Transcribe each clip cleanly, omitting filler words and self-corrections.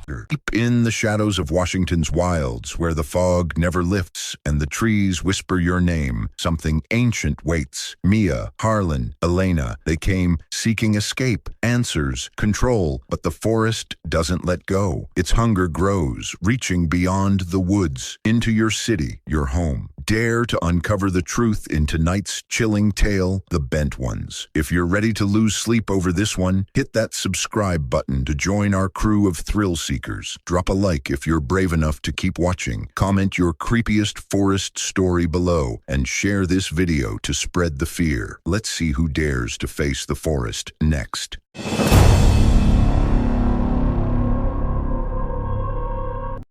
Deep in the shadows of Washington's wilds, where the fog never lifts and the trees whisper your name, something ancient waits. Mia, Harlan, Elena, they came seeking escape, answers, control, but the forest doesn't let go. Its hunger grows, reaching beyond the woods, into your city, your home. Dare to uncover the truth in tonight's chilling tale, The Bent Ones. If you're ready to lose sleep over this one, hit that subscribe button to join our crew of thrill seekers. Drop a like if you're brave enough to keep watching. Comment your creepiest forest story below and share this video to spread the fear. Let's see who dares to face the forest next.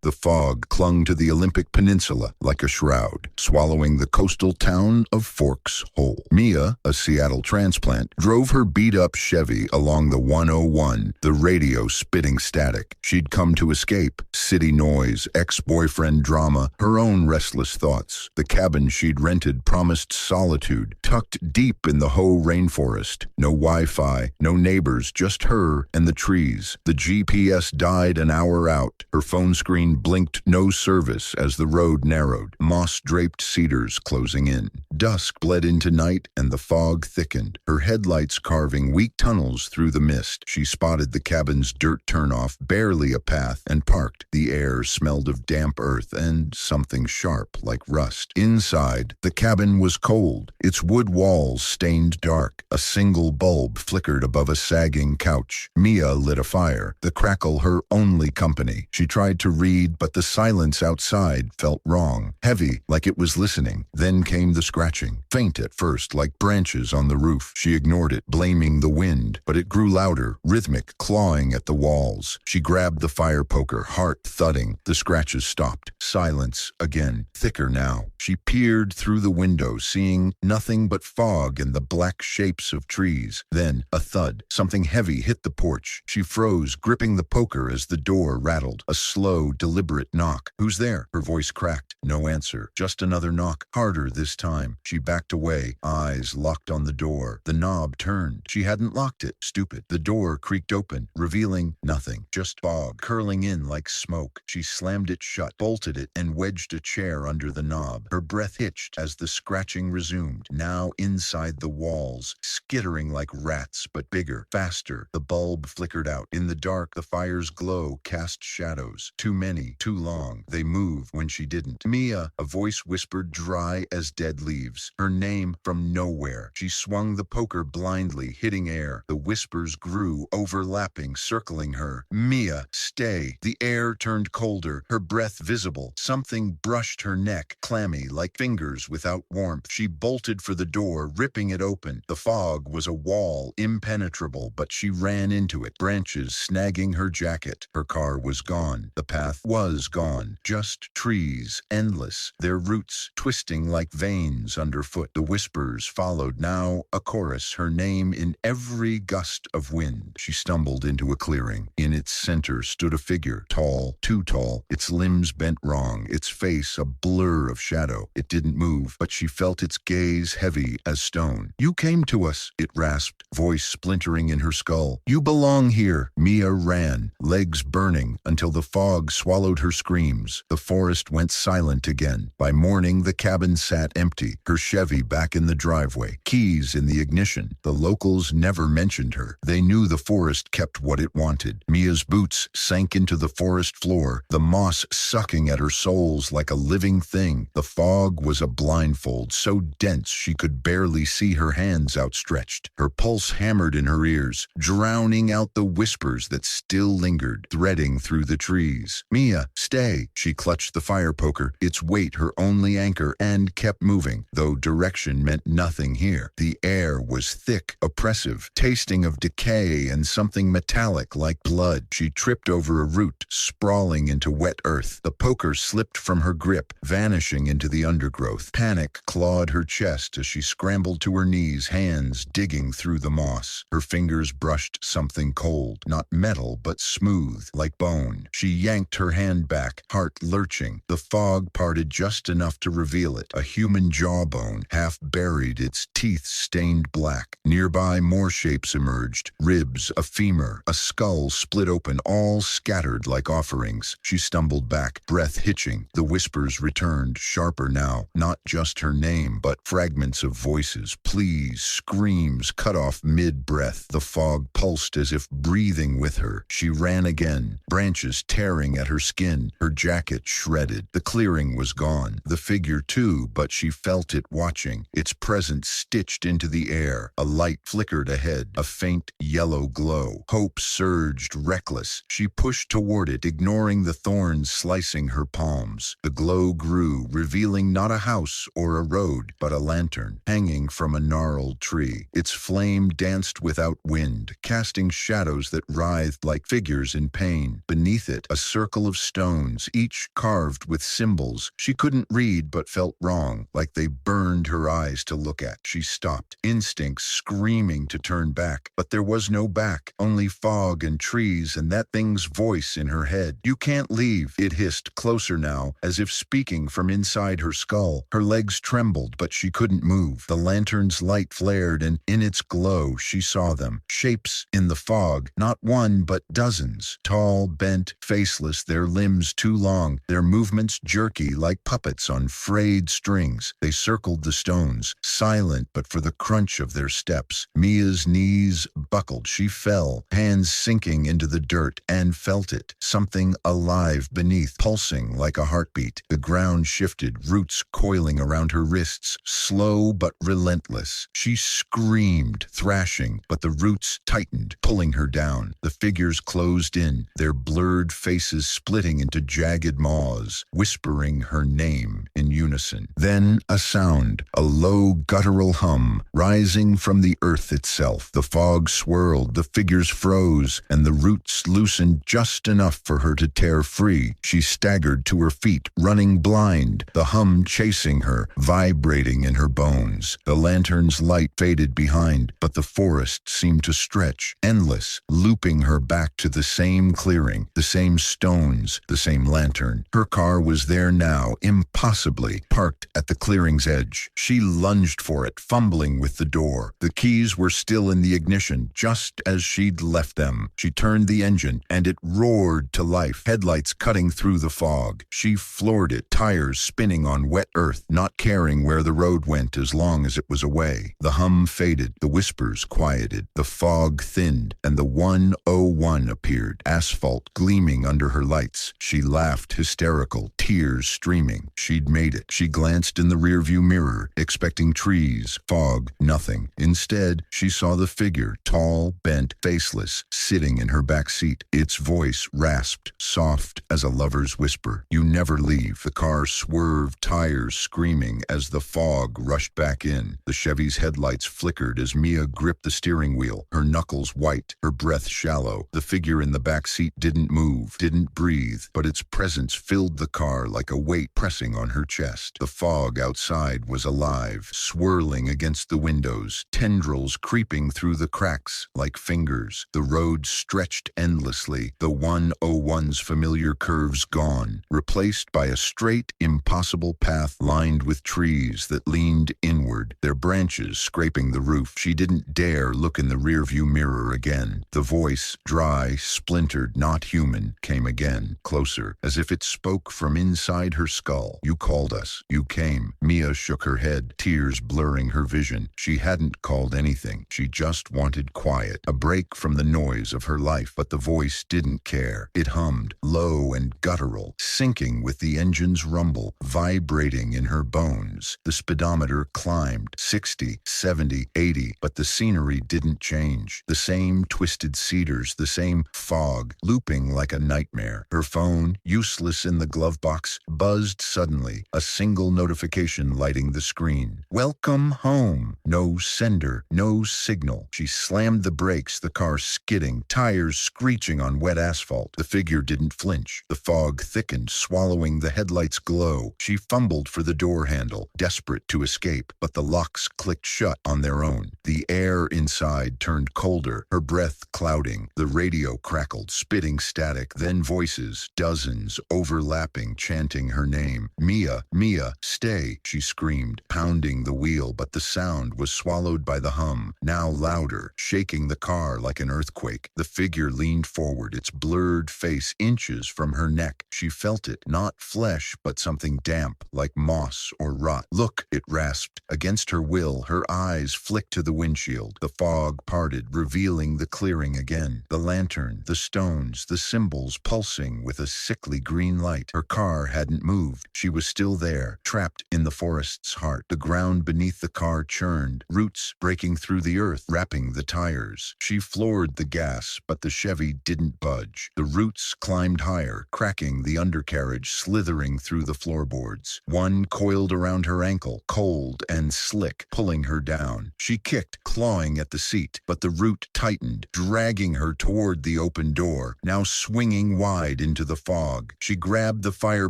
The fog clung to the Olympic Peninsula like a shroud, swallowing the coastal town of Forks whole. Mia, a Seattle transplant, drove her beat-up Chevy along the 101, the radio spitting static. She'd come to escape. City noise, ex-boyfriend drama, her own restless thoughts. The cabin she'd rented promised solitude, tucked deep in the Hoh rainforest. No Wi-Fi, no neighbors, just her and the trees. The GPS died an hour out. Her phone screen blinked no service as the road narrowed, moss-draped cedars closing in. Dusk bled into night and the fog thickened, her headlights carving weak tunnels through the mist. She spotted the cabin's dirt turnoff, barely a path, and parked. The air smelled of damp earth and something sharp like rust. Inside, the cabin was cold, its wood walls stained dark. A single bulb flickered above a sagging couch. Mia lit a fire, the crackle her only company. She tried to read, but the silence outside felt wrong, heavy, like it was listening. Then came the scratching, faint at first, like branches on the roof. She ignored it, blaming the wind, but it grew louder, rhythmic, clawing at the walls. She grabbed the fire poker, heart thudding. The scratches stopped. Silence again, thicker now. She peered through the window, seeing nothing but fog and the black shapes of trees. Then, a thud. Something heavy hit the porch. She froze, gripping the poker as the door rattled. A slow, deliberate knock. "Who's there?" Her voice cracked. No answer. Just another knock. Harder this time. She backed away, eyes locked on the door. The knob turned. She hadn't locked it. Stupid. The door creaked open, revealing nothing. Just fog, curling in like smoke. She slammed it shut, bolted it, and wedged a chair under the knob. Her breath hitched as the scratching resumed. Now inside the walls, skittering like rats, but bigger, faster. The bulb flickered out. In the dark, the fire's glow cast shadows. Too many, too long. They moved when she didn't. "Mia," a voice whispered, dry as dead leaves. Her name from nowhere. She swung the poker blindly, hitting air. The whispers grew, overlapping, circling her. "Mia, stay." The air turned colder, her breath visible. Something brushed her neck, clammy, like fingers without warmth. She bolted for the door, ripping it open. The fog was a wall, impenetrable, but she ran into it, branches snagging her jacket. Her car was gone. The path was gone. Just trees, endless, their roots twisting like veins underfoot. The whispers followed, now a chorus, her name in every gust of wind. She stumbled into a clearing. In its center stood a figure, tall, too tall, its limbs bent wrong, its face a blur of shadow. It didn't move, but she felt its gaze heavy as stone. "You came to us," it rasped, voice splintering in her skull. "You belong here." Mia ran, legs burning, until the fog swallowed her screams. The forest went silent again. By morning, the cabin sat empty, her Chevy back in the driveway, keys in the ignition. The locals never mentioned her. They knew the forest kept what it wanted. Mia's boots sank into the forest floor, the moss sucking at her soles like a living thing. The fog was a blindfold, so dense she could barely see her hands outstretched. Her pulse hammered in her ears, drowning out the whispers that still lingered, threading through the trees. "Mia, stay." She clutched the fire poker, its weight her only anchor, and kept moving, though direction meant nothing here. The air was thick, oppressive, tasting of decay and something metallic like blood. She tripped over a root, sprawling into wet earth. The poker slipped from her grip, vanishing into the undergrowth. Panic clawed her chest as she scrambled to her knees, hands digging through the moss. Her fingers brushed something cold, not metal but smooth, like bone. She yanked her hand hand back, heart lurching. The fog parted just enough to reveal it. A human jawbone, half buried, its teeth stained black. Nearby, more shapes emerged. Ribs, a femur, a skull split open, all scattered like offerings. She stumbled back, breath hitching. The whispers returned, sharper now. Not just her name, but fragments of voices, pleas, screams, cut off mid-breath. The fog pulsed as if breathing with her. She ran again, branches tearing at her skin, her jacket shredded. The clearing was gone, the figure too, but she felt it watching, its presence stitched into the air. A light flickered ahead, a faint yellow glow. Hope surged, reckless. She pushed toward it, ignoring the thorns slicing her palms. The glow grew, revealing not a house or a road, but a lantern, hanging from a gnarled tree. Its flame danced without wind, casting shadows that writhed like figures in pain. Beneath it, a circle of stones, each carved with symbols she couldn't read but felt wrong, like they burned her eyes to look at. She stopped, instincts screaming to turn back, but there was no back, only fog and trees and that thing's voice in her head. "You can't leave," it hissed, closer now, as if speaking from inside her skull. Her legs trembled, but she couldn't move. The lantern's light flared, and in its glow she saw them. Shapes in the fog, not one but dozens. Tall, bent, faceless, their limbs too long, their movements jerky like puppets on frayed strings. They circled the stones, silent but for the crunch of their steps. Mia's knees buckled. She fell, hands sinking into the dirt, and felt it. Something alive beneath, pulsing like a heartbeat. The ground shifted, roots coiling around her wrists, slow but relentless. She screamed, thrashing, but the roots tightened, pulling her down. The figures closed in, their blurred faces splitting into jagged maws, whispering her name in unison. Then a sound, a low guttural hum, rising from the earth itself. The fog swirled, the figures froze, and the roots loosened just enough for her to tear free. She staggered to her feet, running blind, the hum chasing her, vibrating in her bones. The lantern's light faded behind, but the forest seemed to stretch, endless, looping her back to the same clearing, the same stones, the same lantern. Her car was there now, impossibly, parked at the clearing's edge. She lunged for it, fumbling with the door. The keys were still in the ignition, just as she'd left them. She turned the engine, and it roared to life, headlights cutting through the fog. She floored it, tires spinning on wet earth, not caring where the road went as long as it was away. The hum faded, the whispers quieted, the fog thinned, and the 101 appeared, asphalt gleaming under her lights. She laughed, hysterical, tears streaming. She'd made it. She glanced in the rearview mirror, expecting trees, fog, nothing. Instead, she saw the figure, tall, bent, faceless, sitting in her back seat. Its voice rasped, soft as a lover's whisper. "You never leave." The car swerved, tires screaming as the fog rushed back in. The Chevy's headlights flickered as Mia gripped the steering wheel, her knuckles white, her breath shallow. The figure in the back seat didn't move, didn't breathe, but its presence filled the car like a weight pressing on her chest. The fog outside was alive, swirling against the windows, tendrils creeping through the cracks like fingers. The road stretched endlessly, the 101's familiar curves gone, replaced by a straight, impossible path lined with trees that leaned inward, their branches scraping the roof. She didn't dare look in the rearview mirror again. The voice, dry, splintered, not human, came again, closer, as if it spoke from inside her skull. "You called us. You came." Mia shook her head, tears blurring her vision. She hadn't called anything. She just wanted quiet, a break from the noise of her life. But the voice didn't care. It hummed, low and guttural, syncing with the engine's rumble, vibrating in her bones. The speedometer climbed, 60, 70, 80, but the scenery didn't change. The same twisted cedars, the same fog, looping like a nightmare. Her phone, useless in the glove box, buzzed suddenly, a single notification lighting the screen. Welcome home. No sender, no signal. She slammed the brakes, the car skidding, tires screeching on wet asphalt. The figure didn't flinch. The fog thickened, swallowing the headlights' glow. She fumbled for the door handle, desperate to escape, but the locks clicked shut on their own. The air inside turned colder, her breath clouding. The radio crackled, spitting static, then voices, dozens, overlapping, chanting her name. Mia, Mia, stay, she screamed, pounding the wheel, but the sound was swallowed by the hum, now louder, shaking the car like an earthquake. The figure leaned forward, its blurred face inches from her neck. She felt it, not flesh, but something damp, like moss or rot. Look, it rasped. Against her will, her eyes flicked to the windshield. The fog parted, revealing the clearing again. The lantern, the stones, the symbols pulsing with a sickly green light. Her car hadn't moved. She was still there, trapped in the forest's heart. The ground beneath the car churned, roots breaking through the earth, wrapping the tires. She floored the gas, but the Chevy didn't budge. The roots climbed higher, cracking the undercarriage, slithering through the floorboards. One coiled around her ankle, cold and slick, pulling her down. She kicked, clawing at the seat, but the root tightened, dragging her toward the open door, now swinging wide into the fog. She grabbed the fire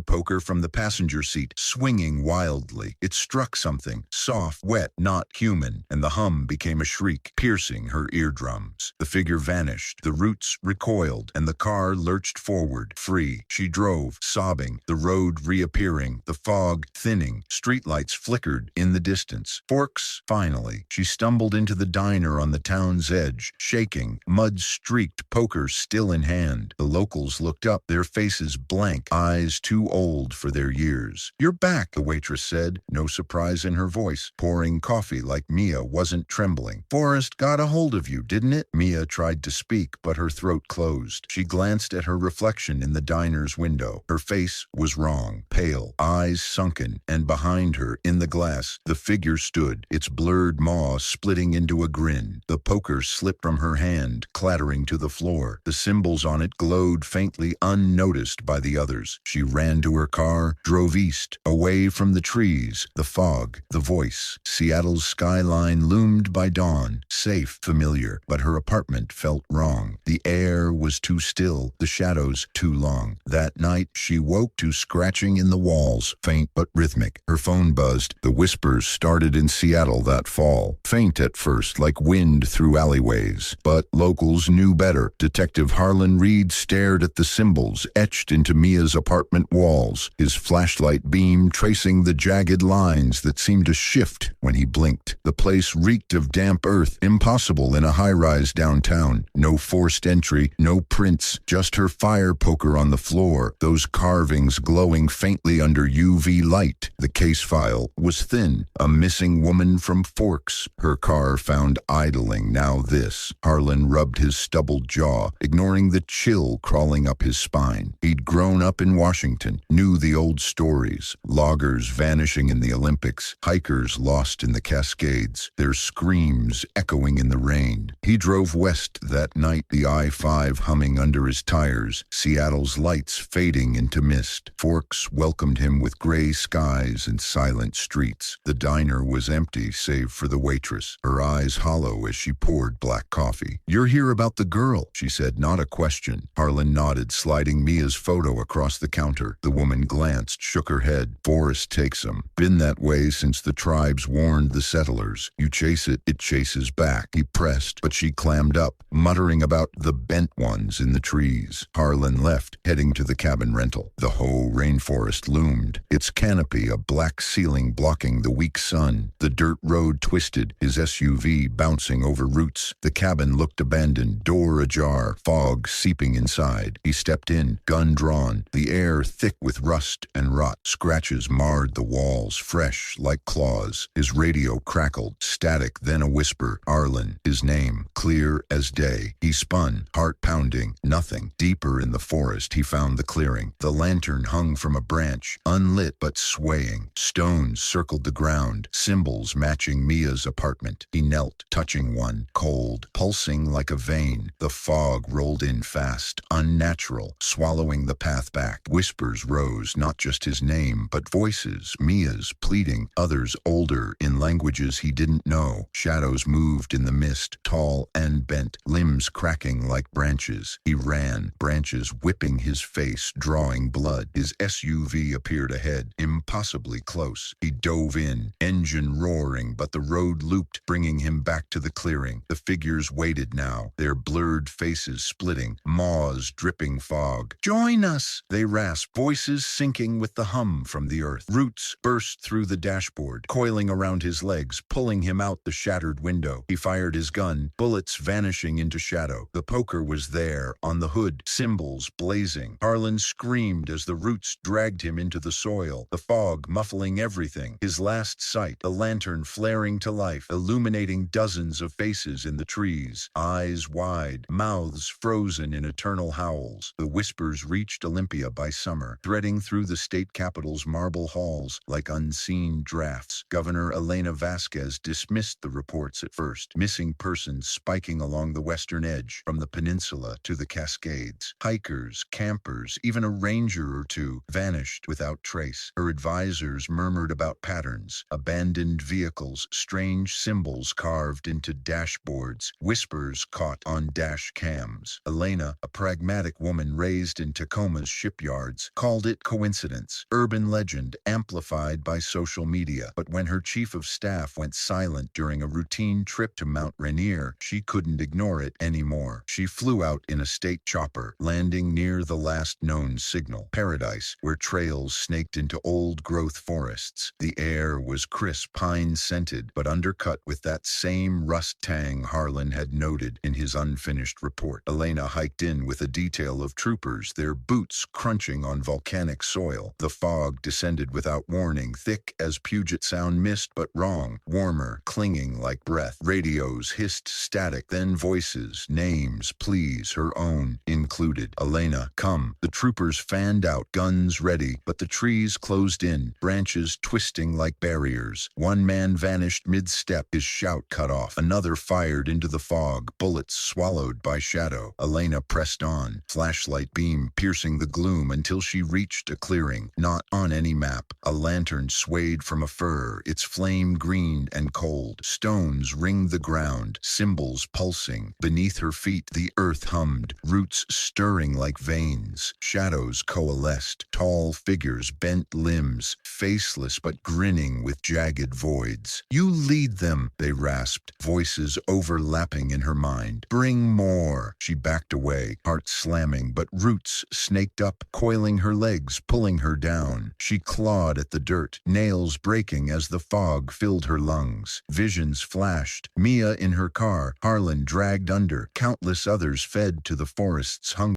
poker from the passenger seat, swinging wildly. It struck something, soft, wet, not human, and the hum became a shriek, piercing her eardrums. The figure vanished, the roots recoiled, and the car lurched forward, free. She drove, sobbing, the road reappearing, the fog thinning, streetlights flickered in the distance. Forks, finally. She stumbled into the diner on the town's edge, shaking, mud-streaked poker still in hand. The locals looked up, their faces blank, eyes too old for their years. "You're back," the waitress said, no surprise in her voice, pouring coffee like Mia wasn't trembling. "Forrest got a hold of you, didn't it?" Mia tried to speak, but her throat closed. She glanced at her reflection in the diner's window. Her face was wrong, pale, eyes sunken, and behind her, in the glass, the figure stood, its blurred maw splitting into a grin. The poker slipped from her hand, clattering to the floor. The symbols on it glowed faintly, unnoticed by the others. She ran to her car, drove east, away from the trees, the fog, the voice. Seattle's skyline loomed by dawn, safe, familiar, but her apartment felt wrong. The air was too still, the shadows too long. That night, she woke to scratching in the walls, faint but rhythmic. Her phone buzzed. The whispers started in Seattle that fall, faint at first, like wind through alleyways. But locals knew better. Detective Harlan Reed stared at the symbols etched into Mia's apartment walls, his flashlight beam tracing the jagged lines that seemed to shift when he blinked. The place reeked of damp earth, impossible in a high-rise downtown. No forced entry, no prints, just her fire poker on the floor, those carvings glowing faintly under UV light. The case file was thin, a missing woman from Forks. Her car found idling, now this. Harlan rubbed his stubbled jaw, ignoring the chill crawling up his spine. He'd grown up in Washington, knew the old stories. Loggers vanishing in the Olympics, hikers lost in the Cascades, their screams echoing in the rain. He drove west that night, the I-5 humming under his tires, Seattle's lights fading into mist. Forks welcomed him with gray skies and silent streets. The diner was empty save for the waitress, her eyes hollow as she poured black coffee. "You're here about the girl," she said, not a question. Harlan nodded, sliding Mia's photo across the counter. The woman glanced, shook her head. "Forrest takes 'em. Been that way since the tribes warned the settlers. You chase it, it chases back." He pressed, but she clammed up, muttering about the bent ones in the trees. Harlan left, heading to the cabin rental. The whole rainforest loomed, its canopy a black ceiling blocking the weak sun. The dirt road twisted, his SUV bouncing over roots. The cabin looked abandoned, door ajar, fog seeping inside. He stepped in, gun drawn, the air thick with rust and rot. Scratches marred the walls, fresh like claws. His radio crackled, static, then a whisper. Arlen, his name, clear as day. He spun, heart pounding. Nothing. Deeper in the forest, he found the clearing. The lantern hung from a branch, unlit but swaying. Stones circled the ground, symbols matching Mia's apartment. He knelt, touching one, cold, pulsing like a vein. The fog rolled in fast, unnatural, swallowing the path back. Whispers rose, not just his name, name, but voices, Mia's, pleading, others older, in languages he didn't know. Shadows moved in the mist, tall and bent, limbs cracking like branches. He ran, branches whipping his face, drawing blood. His SUV appeared ahead, impossibly close. He dove in, engine roaring, but the road looped, bringing him back to the clearing. The figures waited now, their blurred faces splitting, maws dripping fog. "Join us!" they rasped, voices sinking with the hum from the earth. Roots burst through the dashboard, coiling around his legs, pulling him out the shattered window. He fired his gun, bullets vanishing into shadow. The poker was there, on the hood, symbols blazing. Harlan screamed as the roots dragged him into the soil, the fog muffling everything. His last sight, the lantern flaring to life, illuminating dozens of faces in the trees, eyes wide, mouths frozen in eternal howls. The whispers reached Olympia by summer, threading through the state capitol's marble halls like unseen drafts. Governor Elena Vasquez dismissed the reports at first, missing persons spiking along the western edge, from the peninsula to the Cascades. Hikers, campers, even a ranger or two vanished without trace. Her advisors murmured about patterns, abandoned vehicles, strange symbols carved into dashboards, whispers caught on dash cams. Elena, a pragmatic woman raised in Tacoma's shipyards, called it coincidence, urban legend amplified by social media. But when her chief of staff went silent during a routine trip to Mount Rainier, she couldn't ignore it anymore. She flew out in a state chopper, landing near the last known signal, Paradise, where trails snaked into old-growth forests. The air was crisp, pine-scented, but undercut with that same rust tang Harlan had noted in his unfinished report. Elena hiked in with a detail of troopers, their boots crunching on volcanic soil. The fog descended without warning, thick as Puget Sound mist, but wrong, warmer, clinging like breath. Radios hissed static, then voices, names, pleas, her own included. "Elena, come." The troopers fanned out, guns ready, but the trees closed in, branches twisting like barriers. One man vanished mid-step, his shout cut off. Another fired into the fog, bullets swallowed by shadow. Elena pressed on, flashlight beam piercing the gloom until she reached a clearing, not on any map. A lantern swayed from a fir, its flame green and cold. Stones ringed the ground, symbols pulsing. Beneath her feet, the earth hummed, roots stirring like veins. Shadows coalesced, tall figures, bent limbs, faceless but grinning with jagged voids. "You lead them," they rasped, voices overlapping in her mind. "Bring more." She backed away, heart slamming, but roots snaked up, coiling her legs, pulling her down. She clawed at the dirt, nails breaking as the fog filled her lungs. Visions flashed, Mia in her car, Harlan dragged under, countless others fed to the forest's hunger.